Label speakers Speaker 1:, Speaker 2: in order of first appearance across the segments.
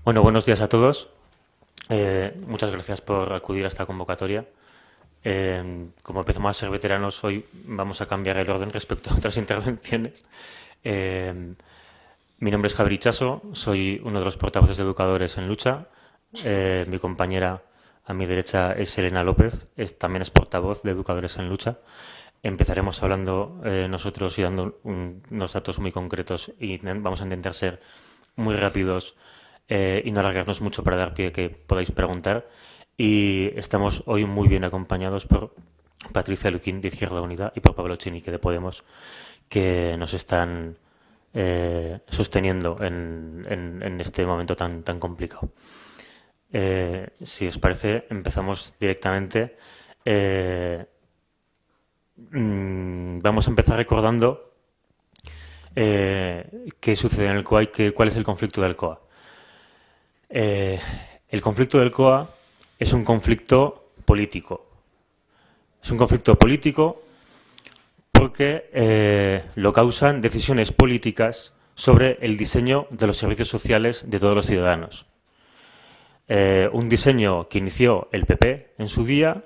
Speaker 1: Bueno, buenos días a todos. Muchas gracias por acudir a esta convocatoria. Como empezamos a ser veteranos, hoy vamos a cambiar el orden respecto a otras intervenciones. Eh, Mi nombre es Javier Ichaso, soy uno de los portavoces de Educadores en Lucha. Mi compañera a mi derecha es Elena López, también es portavoz de Educadores en Lucha. Empezaremos hablando nosotros y dando unos datos muy concretos y vamos a intentar ser muy rápidos y no alargarnos mucho para dar pie a que podáis preguntar. Y estamos hoy muy bien acompañados por Patricia Luquín de Izquierda Unida y por Pablo Chinique de Podemos, que nos están sosteniendo en este momento tan complicado. Si os parece, empezamos directamente. Vamos a empezar recordando qué sucede en el COA y cuál es el conflicto del COA. El conflicto del COA es un conflicto político. Es un conflicto político porque lo causan decisiones políticas sobre el diseño de los servicios sociales de todos los ciudadanos. Un diseño que inició el PP en su día,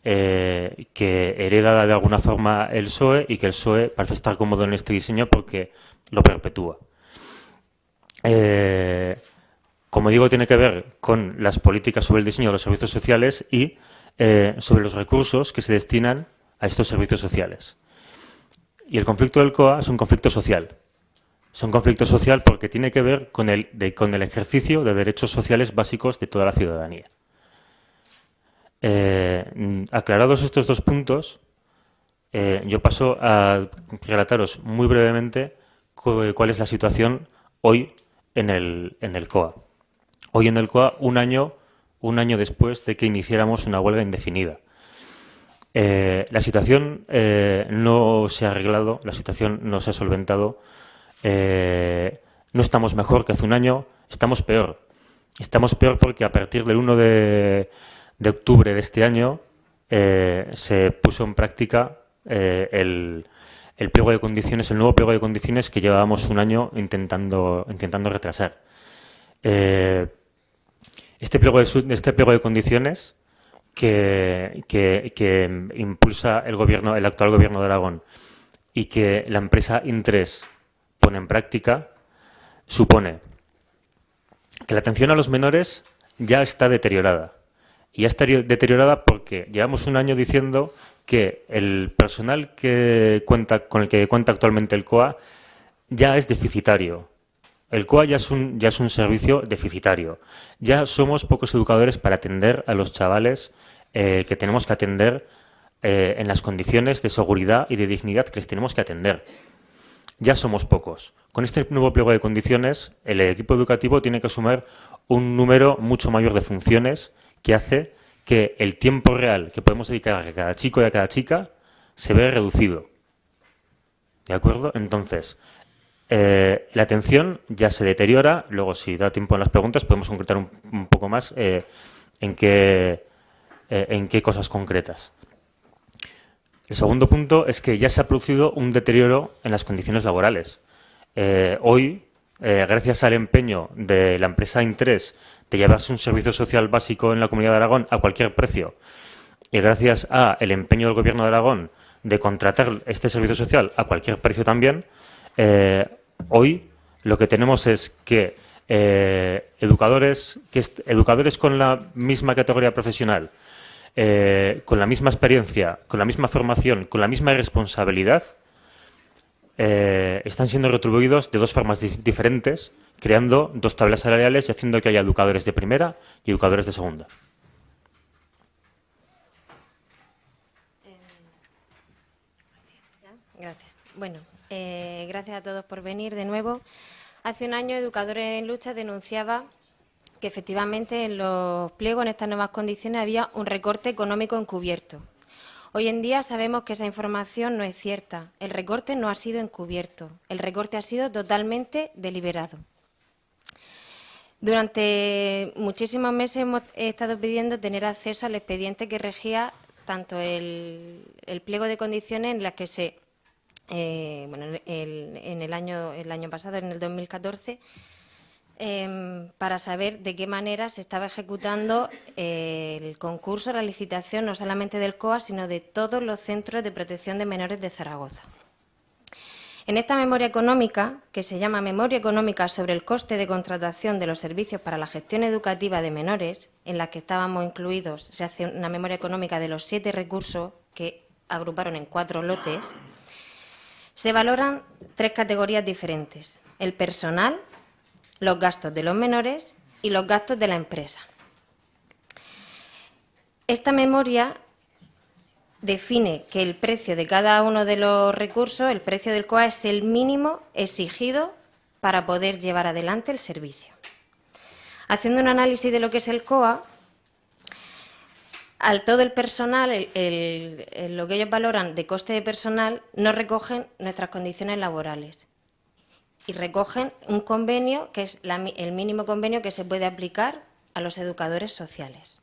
Speaker 1: que hereda de alguna forma el PSOE y que el PSOE parece estar cómodo en este diseño porque lo perpetúa. Como digo, tiene que ver con las políticas sobre el diseño de los servicios sociales y sobre los recursos que se destinan a estos servicios sociales. Y el conflicto del COA es un conflicto social. Es un conflicto social porque tiene que ver con el ejercicio de derechos sociales básicos de toda la ciudadanía. Aclarados estos dos puntos, yo paso a relataros muy brevemente cuál es la situación hoy en el COA. Hoy en el COA, un año después de que iniciáramos una huelga indefinida. La situación no se ha arreglado, la situación no se ha solventado. No estamos mejor que hace un año, estamos peor. Estamos peor porque a partir del 1 de octubre de este año se puso en práctica el pliego de condiciones, el nuevo pliego de condiciones que llevábamos un año intentando retrasar. Este pliego de condiciones que impulsa el actual gobierno de Aragón y que la empresa Intres pone en práctica, supone que la atención a los menores ya está deteriorada. Y ya está deteriorada porque llevamos un año diciendo que el personal con el que cuenta actualmente el COA ya es deficitario. El COA ya es un servicio deficitario. Ya somos pocos educadores para atender a los chavales que tenemos que atender en las condiciones de seguridad y de dignidad que les tenemos que atender. Ya somos pocos. Con este nuevo pliego de condiciones, el equipo educativo tiene que asumir un número mucho mayor de funciones que hace que el tiempo real que podemos dedicar a cada chico y a cada chica se ve reducido. ¿De acuerdo? Entonces, la atención ya se deteriora. Luego, si da tiempo en las preguntas, podemos concretar un poco más en qué cosas concretas. El segundo punto es que ya se ha producido un deterioro en las condiciones laborales. Hoy, gracias al empeño de la empresa Intres de llevarse un servicio social básico en la Comunidad de Aragón a cualquier precio, y gracias al empeño del Gobierno de Aragón de contratar este servicio social a cualquier precio también, hoy lo que tenemos es que educadores con la misma categoría profesional, con la misma experiencia, con la misma formación, con la misma responsabilidad, están siendo retribuidos de dos formas diferentes, creando dos tablas salariales y haciendo que haya educadores de primera y educadores de segunda.
Speaker 2: Gracias. Bueno, gracias a todos por venir de nuevo. Hace un año, Educadores en Lucha denunciaba que efectivamente en los pliegos, en estas nuevas condiciones, había un recorte económico encubierto. Hoy en día sabemos que esa información no es cierta. El recorte no ha sido encubierto. El recorte ha sido totalmente deliberado. Durante muchísimos meses hemos estado pidiendo tener acceso al expediente que regía tanto el pliego de condiciones en las que se en el año pasado, en el 2014, para saber de qué manera se estaba ejecutando el concurso, la licitación, no solamente del COA, sino de todos los centros de protección de menores de Zaragoza. En esta memoria económica, que se llama Memoria Económica sobre el coste de contratación de los servicios para la gestión educativa de menores, en la que estábamos incluidos, se hace una memoria económica de los 7 recursos que agruparon en 4 lotes, se valoran 3 categorías diferentes: el personal, los gastos de los menores y los gastos de la empresa. Esta memoria define que el precio de cada uno de los recursos, el precio del COA, es el mínimo exigido para poder llevar adelante el servicio. Haciendo un análisis de lo que es el COA, al todo el personal, lo que ellos valoran de coste de personal, no recogen nuestras condiciones laborales y recogen un convenio que es el mínimo convenio que se puede aplicar a los educadores sociales.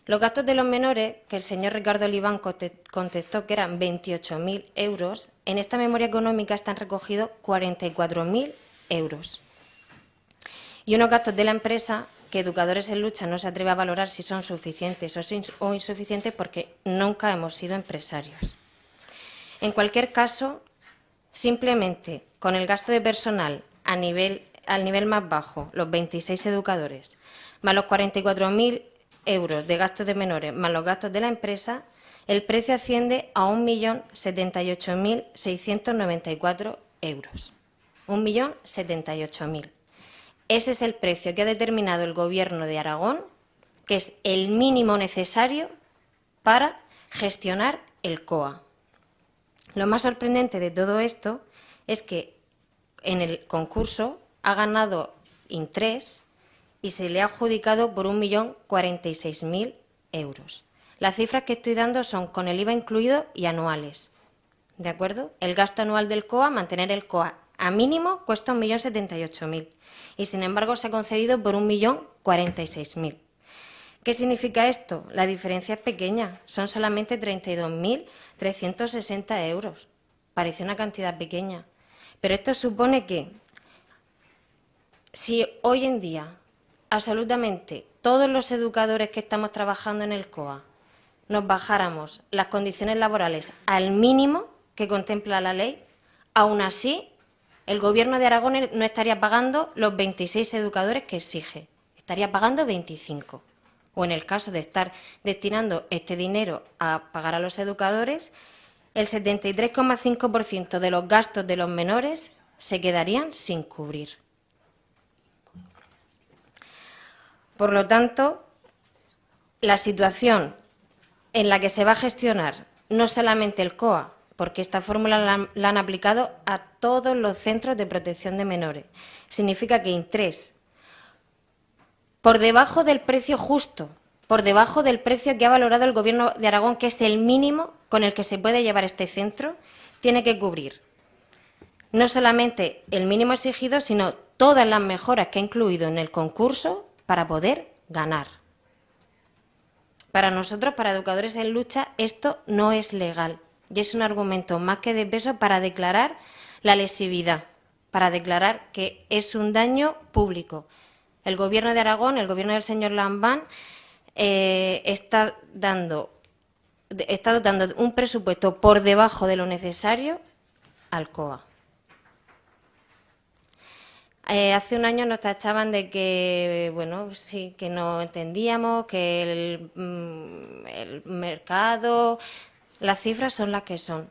Speaker 2: Los gastos de los menores, que el señor Ricardo Oliván contestó que eran 28.000 euros, en esta memoria económica están recogidos 44.000 euros. Y unos gastos de la empresa que Educadores en Lucha no se atreve a valorar si son suficientes o insuficientes porque nunca hemos sido empresarios. En cualquier caso, simplemente con el gasto de personal al nivel más bajo, los 26 educadores, más los 44.000 euros de gastos de menores más los gastos de la empresa, el precio asciende a 1.078.694 euros. 1.078.000. Ese es el precio que ha determinado el Gobierno de Aragón, que es el mínimo necesario para gestionar el COA. Lo más sorprendente de todo esto es que en el concurso ha ganado Intrés y se le ha adjudicado por 1.046.000 euros. Las cifras que estoy dando son con el IVA incluido y anuales. ¿De acuerdo? El gasto anual del COA, mantener el COA a mínimo, cuesta 1.078.000 y, sin embargo, se ha concedido por 1.046.000. ¿Qué significa esto? La diferencia es pequeña, son solamente 32.360 euros. Parece una cantidad pequeña, pero esto supone que si hoy en día absolutamente todos los educadores que estamos trabajando en el COA nos bajáramos las condiciones laborales al mínimo que contempla la ley, aún así el Gobierno de Aragón no estaría pagando los 26 educadores que exige, estaría pagando 25. O en el caso de estar destinando este dinero a pagar a los educadores, el 73,5% de los gastos de los menores se quedarían sin cubrir. Por lo tanto, la situación en la que se va a gestionar no solamente el COA, porque esta fórmula la han aplicado a todos los centros de protección de menores, significa que Intrés, por debajo del precio justo, por debajo del precio que ha valorado el Gobierno de Aragón, que es el mínimo con el que se puede llevar este centro, tiene que cubrir no solamente el mínimo exigido, sino todas las mejoras que ha incluido en el concurso para poder ganar. Para nosotros, para Educadores en Lucha, esto no es legal y es un argumento más que de peso para declarar la lesividad, para declarar que es un daño público. El Gobierno de Aragón, el Gobierno del señor Lambán, está dotando un presupuesto por debajo de lo necesario al COA. Hace un año nos tachaban de que, bueno, sí, que no entendíamos, que el mercado, las cifras son las que son.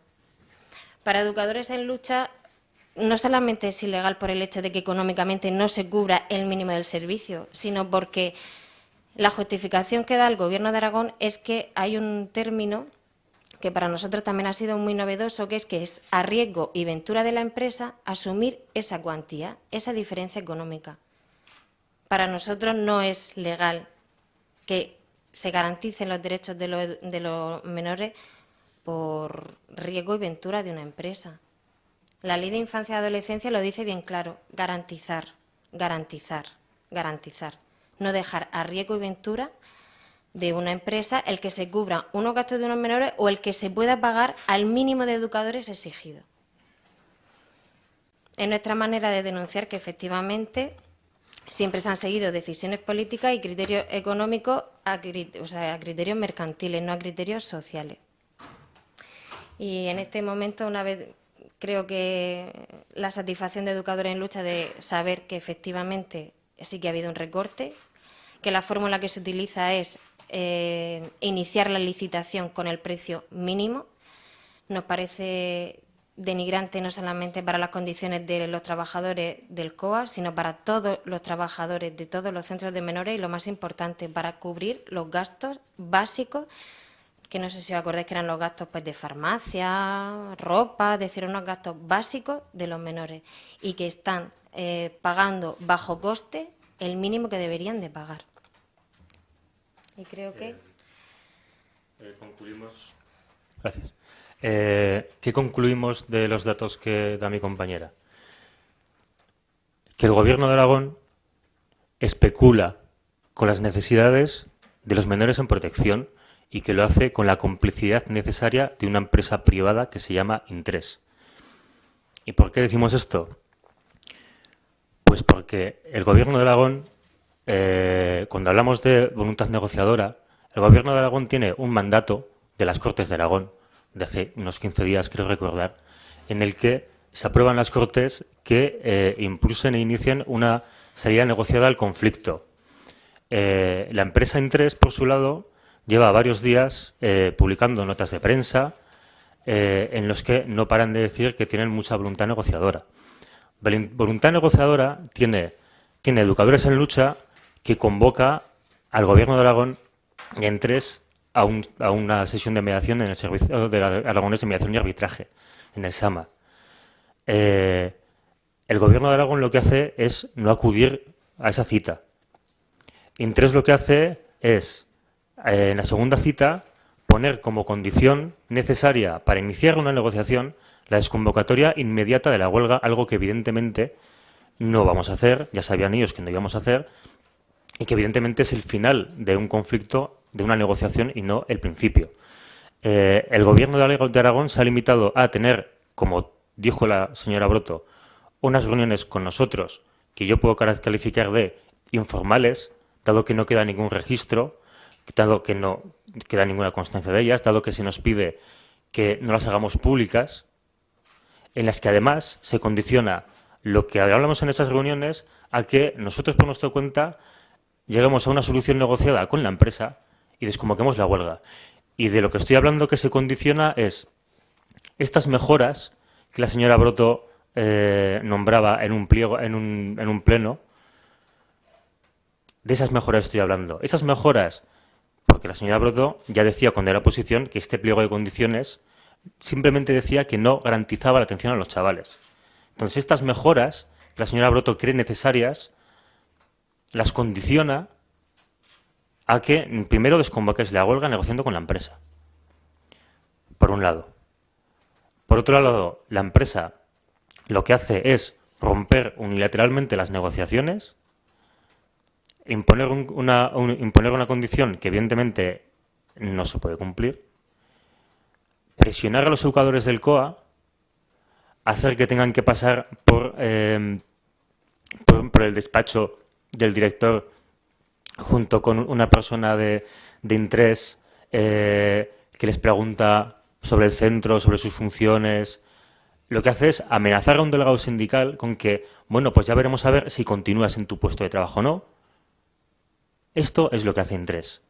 Speaker 2: Para Educadores en Lucha, no solamente es ilegal por el hecho de que económicamente no se cubra el mínimo del servicio, sino porque la justificación que da el Gobierno de Aragón es que hay un término que para nosotros también ha sido muy novedoso, que es a riesgo y ventura de la empresa asumir esa cuantía, esa diferencia económica. Para nosotros no es legal que se garanticen los derechos de los menores por riesgo y ventura de una empresa. La Ley de Infancia y Adolescencia lo dice bien claro: garantizar, garantizar, garantizar. No dejar a riesgo y ventura de una empresa el que se cubran unos gastos de unos menores o el que se pueda pagar al mínimo de educadores exigido. Es nuestra manera de denunciar que efectivamente siempre se han seguido decisiones políticas y criterios económicos a criterios mercantiles, no a criterios sociales. Y en este momento, una vez, creo que la satisfacción de Educadores en Lucha de saber que efectivamente sí que ha habido un recorte, que la fórmula que se utiliza es iniciar la licitación con el precio mínimo, nos parece denigrante no solamente para las condiciones de los trabajadores del COA, sino para todos los trabajadores de todos los centros de menores y, lo más importante, para cubrir los gastos básicos, que no sé si os acordáis que eran los gastos pues de farmacia, ropa, es decir, unos gastos básicos de los menores y que están pagando bajo coste el mínimo que deberían de pagar. Y creo que...
Speaker 1: concluimos. Gracias. ¿Qué concluimos de los datos que da mi compañera? Que el Gobierno de Aragón especula con las necesidades de los menores en protección y que lo hace con la complicidad necesaria de una empresa privada que se llama Intres. ¿Y por qué decimos esto? Pues porque el Gobierno de Aragón, cuando hablamos de voluntad negociadora, el Gobierno de Aragón tiene un mandato de las Cortes de Aragón, de hace unos 15 días, creo recordar, en el que se aprueban las Cortes que impulsen e inicien una salida negociada al conflicto. La empresa Intres, por su lado, lleva varios días publicando notas de prensa en los que no paran de decir que tienen mucha voluntad negociadora. Voluntad negociadora tiene Educadores en Lucha, que convoca al Gobierno de Aragón y a Intres a una sesión de mediación en el Servicio de Aragonés de Mediación y Arbitraje, en el SAMA. El Gobierno de Aragón lo que hace es no acudir a esa cita. Intres lo que hace es, en la segunda cita, poner como condición necesaria para iniciar una negociación la desconvocatoria inmediata de la huelga, algo que evidentemente no vamos a hacer, ya sabían ellos que no íbamos a hacer, y que evidentemente es el final de un conflicto, de una negociación y no el principio. El Gobierno de Aragón se ha limitado a tener, como dijo la señora Broto, unas reuniones con nosotros que yo puedo calificar de informales, dado que no queda ningún registro, dado que no queda ninguna constancia de ellas, dado que se nos pide que no las hagamos públicas, en las que además se condiciona lo que hablamos en esas reuniones a que nosotros por nuestra cuenta lleguemos a una solución negociada con la empresa y desconvoquemos la huelga. Y de lo que estoy hablando que se condiciona es estas mejoras que la señora Broto nombraba en un pliego, en un pleno. De esas mejoras estoy hablando. Esas mejoras, porque la señora Broto ya decía cuando era oposición que este pliego de condiciones simplemente decía que no garantizaba la atención a los chavales. Entonces, estas mejoras que la señora Broto cree necesarias, las condiciona a que primero desconvoques la huelga negociando con la empresa. Por un lado. Por otro lado, la empresa lo que hace es romper unilateralmente las negociaciones, imponer una condición que evidentemente no se puede cumplir, presionar a los educadores del COA, hacer que tengan que pasar por el despacho del director junto con una persona de Intres que les pregunta sobre el centro, sobre sus funciones. Lo que hace es amenazar a un delegado sindical con que, bueno, pues ya veremos a ver si continúas en tu puesto de trabajo o no. Esto es lo que hace Intres.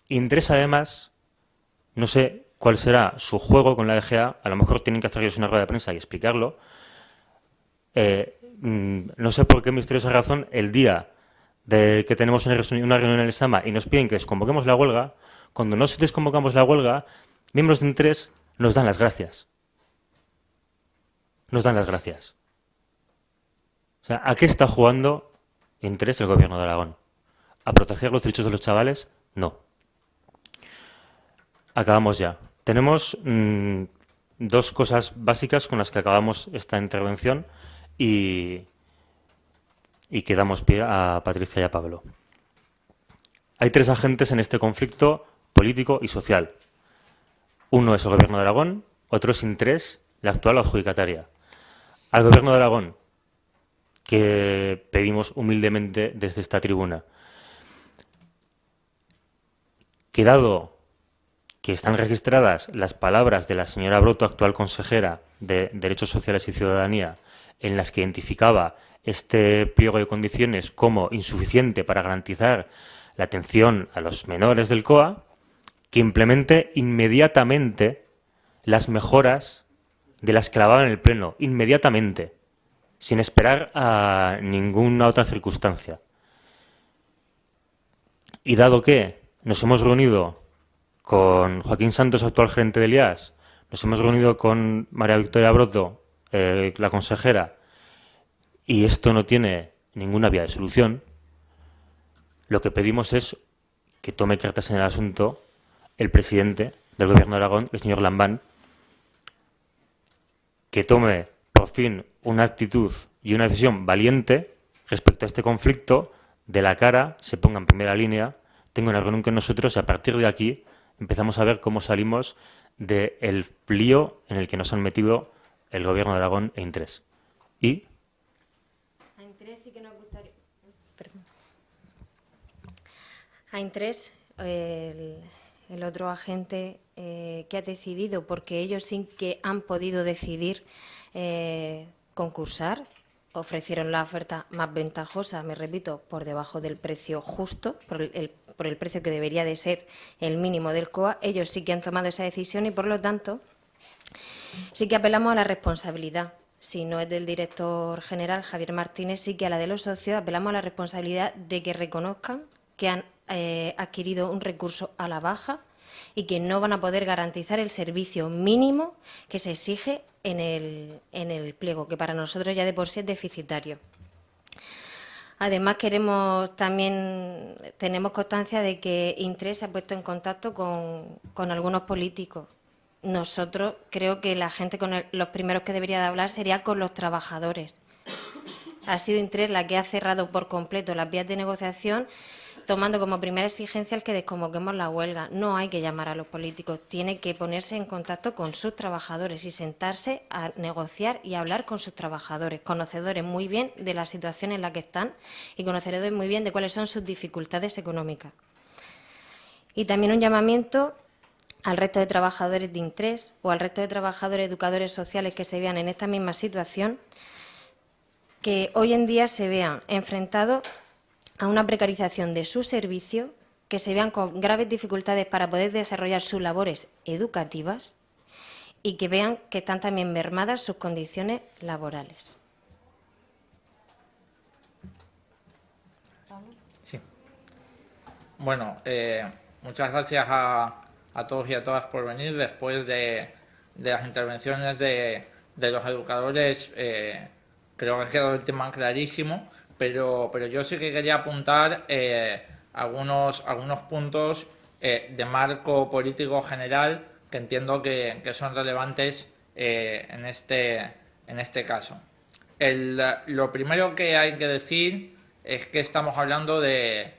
Speaker 1: Intres, además, no sé cuál será su juego con la DGA, a lo mejor tienen que hacerles una rueda de prensa y explicarlo. No sé por qué misteriosa razón, el día de que tenemos una reunión en el SAMA y nos piden que desconvoquemos la huelga, cuando no desconvocamos la huelga, miembros de Intres nos dan las gracias. Nos dan las gracias. O sea, ¿a qué está jugando Intres el Gobierno de Aragón? ¿A proteger los derechos de los chavales? No. Acabamos ya. Tenemos dos cosas básicas con las que acabamos esta intervención y que damos pie a Patricia y a Pablo. Hay tres agentes en este conflicto político y social. Uno es el Gobierno de Aragón, otro es Intres, la actual adjudicataria. Al Gobierno de Aragón que pedimos humildemente desde esta tribuna. Que dado que están registradas las palabras de la señora Broto, actual consejera de Derechos Sociales y Ciudadanía, en las que identificaba este pliego de condiciones como insuficiente para garantizar la atención a los menores del COA, que implemente inmediatamente las mejoras de las que hablaba en el Pleno, inmediatamente, sin esperar a ninguna otra circunstancia. Y dado que nos hemos reunido con Joaquín Santos, actual gerente del IAS, nos hemos reunido con María Victoria Broto, la consejera, y esto no tiene ninguna vía de solución, lo que pedimos es que tome cartas en el asunto el presidente del Gobierno de Aragón, el señor Lambán, que tome por fin una actitud y una decisión valiente respecto a este conflicto, de la cara, se ponga en primera línea, tenga una reunión con nosotros y a partir de aquí empezamos a ver cómo salimos del lío en el que nos han metido el Gobierno de Aragón e Intres. Y
Speaker 2: a Intres sí que nos gustaría... Perdón. A Intres, el otro agente que ha decidido, porque ellos sí que han podido decidir concursar, ofrecieron la oferta más ventajosa, me repito, por debajo del precio justo, por el precio que debería de ser el mínimo del COA. Ellos sí que han tomado esa decisión y, por lo tanto, sí que apelamos a la responsabilidad. Si no es del director general, Javier Martínez, sí que a la de los socios apelamos a la responsabilidad de que reconozcan que han adquirido un recurso a la baja y que no van a poder garantizar el servicio mínimo que se exige en el pliego, que para nosotros ya de por sí es deficitario. Además, tenemos constancia de que Intres se ha puesto en contacto con algunos políticos. Nosotros creo que la gente los primeros que debería de hablar sería con los trabajadores. Ha sido Intres la que ha cerrado por completo las vías de negociación, tomando como primera exigencia el que desconvoquemos la huelga. No hay que llamar a los políticos, tiene que ponerse en contacto con sus trabajadores y sentarse a negociar y hablar con sus trabajadores, conocedores muy bien de la situación en la que están y conocedores muy bien de cuáles son sus dificultades económicas. Y también un llamamiento al resto de trabajadores de Intres o al resto de trabajadores educadores sociales que se vean en esta misma situación, que hoy en día se vean enfrentados a una precarización de su servicio, que se vean con graves dificultades para poder desarrollar sus labores educativas y que vean que están también mermadas sus condiciones laborales.
Speaker 3: Sí. Bueno, muchas gracias a todos y a todas por venir. Después de las intervenciones de los educadores, creo que ha quedado el tema clarísimo. Pero yo sí que quería apuntar algunos puntos de marco político general que entiendo que son relevantes en este caso. Lo primero que hay que decir es que estamos hablando de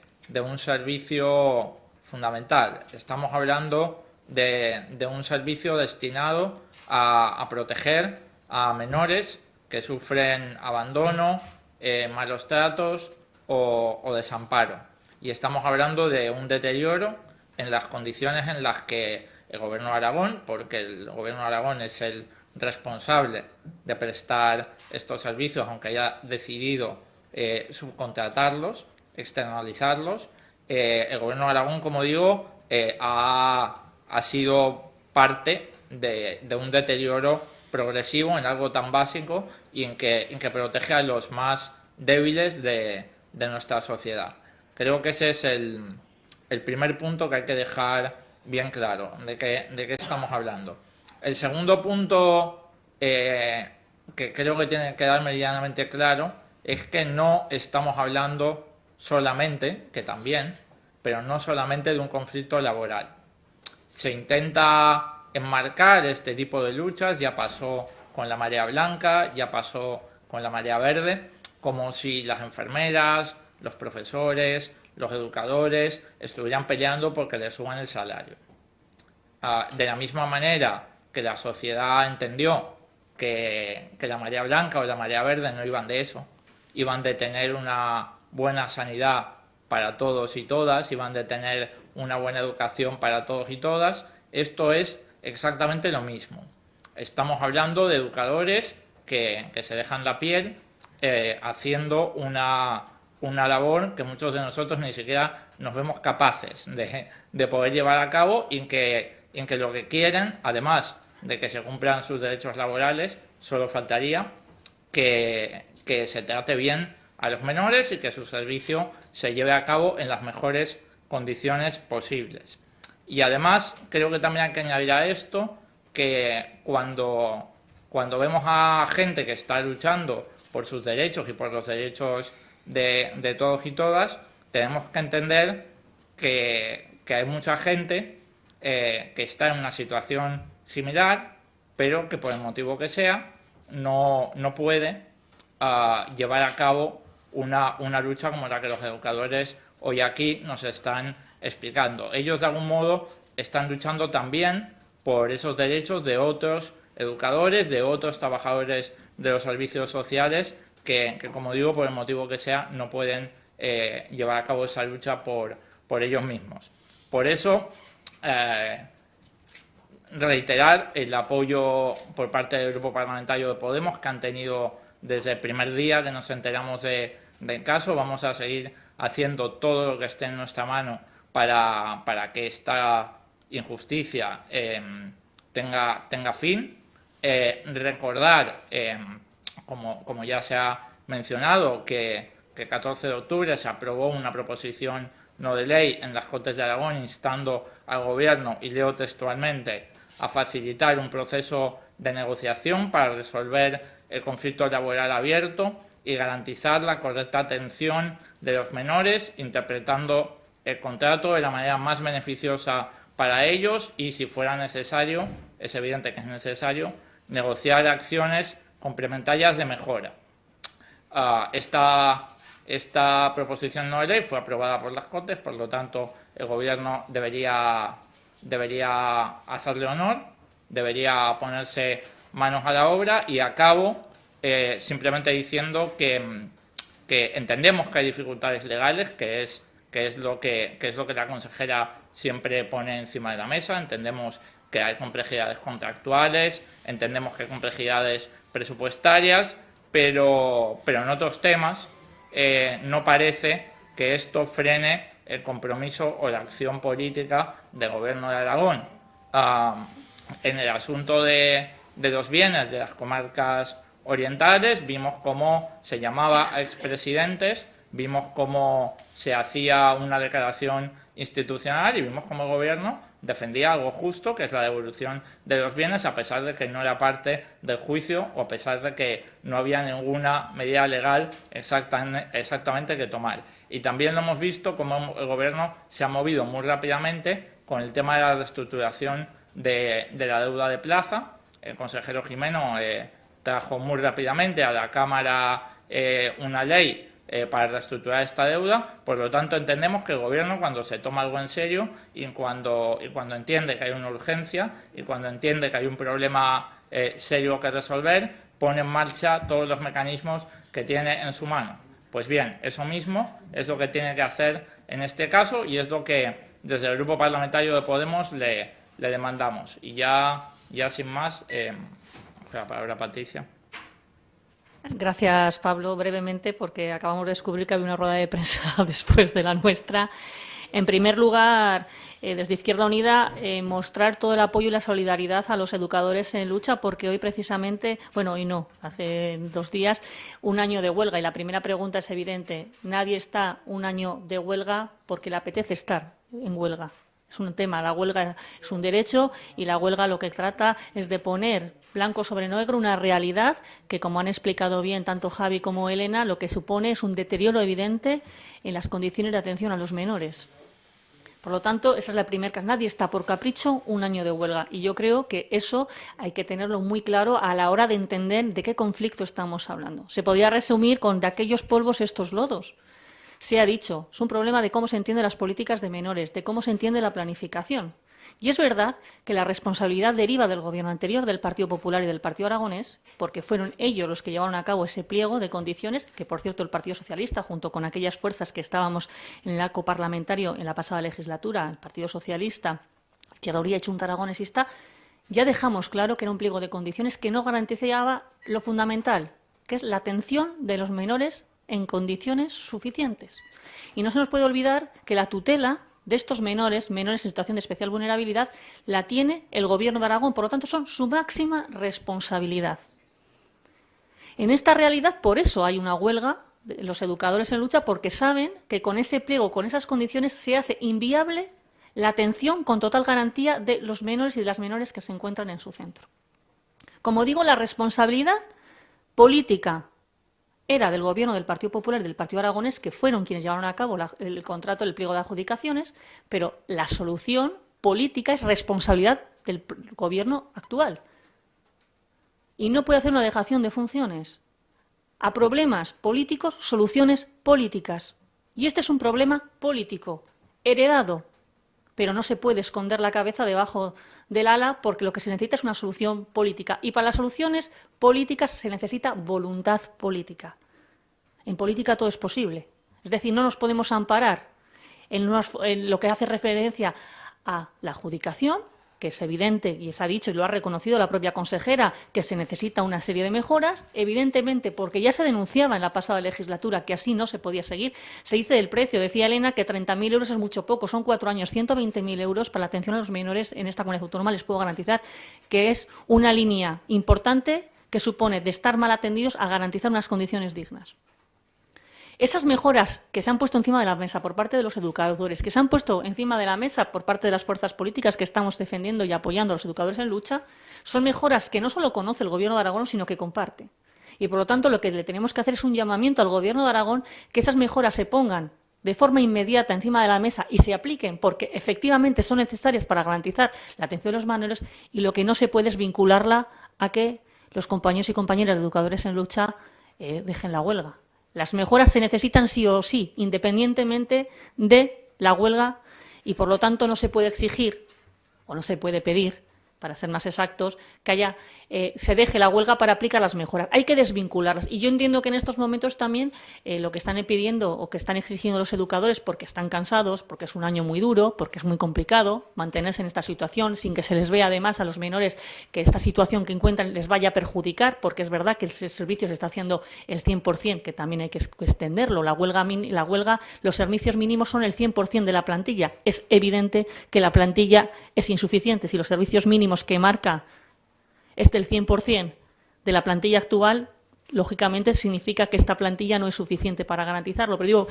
Speaker 3: un servicio fundamental. Estamos hablando de un servicio destinado a proteger a menores que sufren abandono, malos tratos o desamparo. Y estamos hablando de un deterioro en las condiciones en las que el Gobierno de Aragón, porque el Gobierno de Aragón es el responsable de prestar estos servicios, aunque haya decidido subcontratarlos, externalizarlos, el Gobierno de Aragón, como digo, ha sido parte de un deterioro progresivo en algo tan básico y en que protege a los más débiles de nuestra sociedad. Creo que ese es el primer punto que hay que dejar bien claro, de qué estamos hablando. El segundo punto que creo que tiene que quedar meridianamente claro es que no estamos hablando solamente, que también, pero no solamente de un conflicto laboral. Se intenta enmarcar este tipo de luchas, ya pasó con la marea blanca, ya pasó con la marea verde, como si las enfermeras, los profesores, los educadores estuvieran peleando porque les suban el salario. De la misma manera que la sociedad entendió que la marea blanca o la marea verde no iban de eso iban de tener una buena sanidad para todos y todas, iban de tener una buena educación para todos y todas. Esto es exactamente lo mismo. Estamos hablando de educadores que se dejan la piel haciendo una labor que muchos de nosotros ni siquiera nos vemos capaces de poder llevar a cabo, y en que lo que quieren, además de que se cumplan sus derechos laborales, solo faltaría que se trate bien a los menores y que su servicio se lleve a cabo en las mejores condiciones posibles. Y además creo que también hay que añadir a esto que cuando vemos a gente que está luchando por sus derechos y por los derechos de todos y todas, tenemos que entender que hay mucha gente que está en una situación similar, pero que por el motivo que sea no puede llevar a cabo una lucha como la que los educadores hoy aquí nos están explicando. Ellos de algún modo están luchando también por esos derechos de otros educadores, de otros trabajadores de los servicios sociales que como digo, por el motivo que sea, no pueden llevar a cabo esa lucha por ellos mismos. Por eso, reiterar el apoyo por parte del Grupo Parlamentario de Podemos que han tenido desde el primer día que nos enteramos del caso. Vamos a seguir haciendo todo lo que esté en nuestra mano para que esta injusticia tenga fin. Recordar, como ya se ha mencionado, que el 14 de octubre se aprobó una proposición no de ley en las Cortes de Aragón instando al Gobierno, y leo textualmente, a facilitar un proceso de negociación para resolver el conflicto laboral abierto y garantizar la correcta atención de los menores, interpretando el contrato de la manera más beneficiosa para ellos y, si fuera necesario, es evidente que es necesario, negociar acciones complementarias de mejora. Esta proposición no de ley fue aprobada por las Cortes, por lo tanto el Gobierno debería hacerle honor, debería ponerse manos a la obra, y acabo simplemente diciendo que entendemos que hay dificultades legales, que es lo que la consejera siempre pone encima de la mesa. Entendemos que hay complejidades contractuales, entendemos que hay complejidades presupuestarias, pero en otros temas no parece que esto frene el compromiso o la acción política del Gobierno de Aragón. En el asunto de los bienes de las comarcas orientales vimos cómo se llamaba a expresidentes, vimos cómo se hacía una declaración institucional y vimos cómo el Gobierno defendía algo justo, que es la devolución de los bienes, a pesar de que no era parte del juicio o a pesar de que no había ninguna medida legal exactamente que tomar. Y también lo hemos visto cómo el Gobierno se ha movido muy rápidamente con el tema de la reestructuración de la deuda de plaza. El consejero Jimeno trajo muy rápidamente a la Cámara una ley para reestructurar esta deuda. Por lo tanto, entendemos que el Gobierno, cuando se toma algo en serio y cuando entiende que hay una urgencia y cuando entiende que hay un problema serio que resolver, pone en marcha todos los mecanismos que tiene en su mano. Pues bien, eso mismo es lo que tiene que hacer en este caso y es lo que desde el Grupo Parlamentario de Podemos le demandamos. Y ya sin más, la palabra a Patricia.
Speaker 4: Gracias, Pablo. Brevemente, porque acabamos de descubrir que había una rueda de prensa después de la nuestra. En primer lugar, desde Izquierda Unida, mostrar todo el apoyo y la solidaridad a los educadores en lucha, porque hoy precisamente, hace 2 días, un año de huelga. Y la primera pregunta es evidente. Nadie está un año de huelga porque le apetece estar en huelga. Es un tema, la huelga es un derecho y la huelga lo que trata es de poner blanco sobre negro una realidad que, como han explicado bien tanto Javi como Elena, lo que supone es un deterioro evidente en las condiciones de atención a los menores. Por lo tanto, esa es la primera cosa. Nadie está por capricho un año de huelga y yo creo que eso hay que tenerlo muy claro a la hora de entender de qué conflicto estamos hablando. Se podría resumir con de aquellos polvos estos lodos. Se ha dicho, es un problema de cómo se entienden las políticas de menores, de cómo se entiende la planificación. Y es verdad que la responsabilidad deriva del gobierno anterior, del Partido Popular y del Partido Aragonés, porque fueron ellos los que llevaron a cabo ese pliego de condiciones, que por cierto el Partido Socialista, junto con aquellas fuerzas que estábamos en el arco parlamentario en la pasada legislatura, el Partido Socialista, Izquierda Unida y Junta Aragonesista, ya dejamos claro que era un pliego de condiciones que no garantizaba lo fundamental, que es la atención de los menores en condiciones suficientes. Y no se nos puede olvidar que la tutela de estos menores en situación de especial vulnerabilidad, la tiene el Gobierno de Aragón. Por lo tanto, son su máxima responsabilidad. En esta realidad, por eso hay una huelga de los educadores en lucha, porque saben que con ese pliego, con esas condiciones, se hace inviable la atención con total garantía de los menores y de las menores que se encuentran en su centro. Como digo, la responsabilidad política era del Gobierno del Partido Popular y del Partido Aragonés, que fueron quienes llevaron a cabo el contrato del pliego de adjudicaciones, pero la solución política es responsabilidad del Gobierno actual. Y no puede hacer una dejación de funciones. A problemas políticos, soluciones políticas. Y este es un problema político, heredado, pero no se puede esconder la cabeza debajo del ala porque lo que se necesita es una solución política. Y para las soluciones políticas se necesita voluntad política. En política todo es posible. Es decir, no nos podemos amparar en lo que hace referencia a la adjudicación, que es evidente y se ha dicho y lo ha reconocido la propia consejera, que se necesita una serie de mejoras, evidentemente porque ya se denunciaba en la pasada legislatura que así no se podía seguir. Se dice del precio, decía Elena, que 30.000 euros es mucho poco, son 4 años, 120.000 euros para la atención a los menores en esta comunidad autónoma. Les puedo garantizar que es una línea importante que supone de estar mal atendidos a garantizar unas condiciones dignas. Esas mejoras que se han puesto encima de la mesa por parte de los educadores, que se han puesto encima de la mesa por parte de las fuerzas políticas que estamos defendiendo y apoyando a los educadores en lucha, son mejoras que no solo conoce el Gobierno de Aragón, sino que comparte. Y, por lo tanto, lo que le tenemos que hacer es un llamamiento al Gobierno de Aragón que esas mejoras se pongan de forma inmediata encima de la mesa y se apliquen porque efectivamente son necesarias para garantizar la atención de los menores, y lo que no se puede es vincularla a que los compañeros y compañeras de educadores en lucha dejen la huelga. Las mejoras se necesitan sí o sí, independientemente de la huelga, y por lo tanto no se puede exigir o no se puede pedir, para ser más exactos, que se deje la huelga para aplicar las mejoras. Hay que desvincularlas. Y yo entiendo que en estos momentos también lo que están pidiendo o que están exigiendo los educadores, porque están cansados, porque es un año muy duro, porque es muy complicado mantenerse en esta situación sin que se les vea además a los menores que esta situación que encuentran les vaya a perjudicar, porque es verdad que el servicio se está haciendo el 100%, que también hay que extenderlo. La huelga, los servicios mínimos son el 100% de la plantilla. Es evidente que la plantilla es insuficiente. Si los servicios mínimos que marca es del 100% de la plantilla actual, lógicamente significa que esta plantilla no es suficiente para garantizarlo. Pero digo,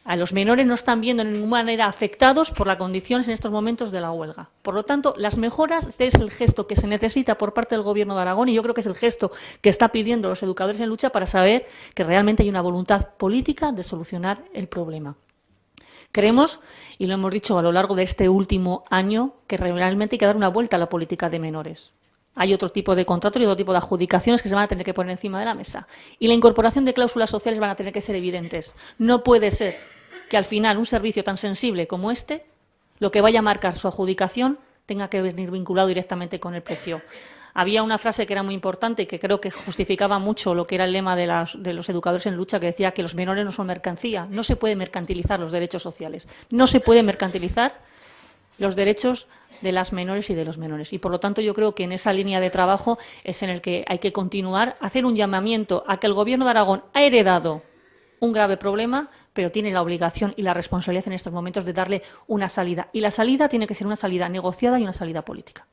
Speaker 4: a los menores no están viendo de ninguna manera afectados por las condiciones en estos momentos de la huelga. Por lo tanto, las mejoras, este es el gesto que se necesita por parte del Gobierno de Aragón, y yo creo que es el gesto que está pidiendo los educadores en lucha para saber que realmente hay una voluntad política de solucionar el problema. Creemos, y lo hemos dicho a lo largo de este último año, que realmente hay que dar una vuelta a la política de menores. Hay otro tipo de contratos y otro tipo de adjudicaciones que se van a tener que poner encima de la mesa. Y la incorporación de cláusulas sociales van a tener que ser evidentes. No puede ser que al final un servicio tan sensible como este, lo que vaya a marcar su adjudicación, tenga que venir vinculado directamente con el precio. Había una frase que era muy importante y que creo que justificaba mucho lo que era el lema de los educadores en lucha, que decía que los menores no son mercancía. No se puede mercantilizar los derechos sociales. No se puede mercantilizar los derechos de las menores y de los menores. Y, por lo tanto, yo creo que en esa línea de trabajo es en el que hay que continuar, hacer un llamamiento a que el Gobierno de Aragón ha heredado un grave problema, pero tiene la obligación y la responsabilidad en estos momentos de darle una salida. Y la salida tiene que ser una salida negociada y una salida política.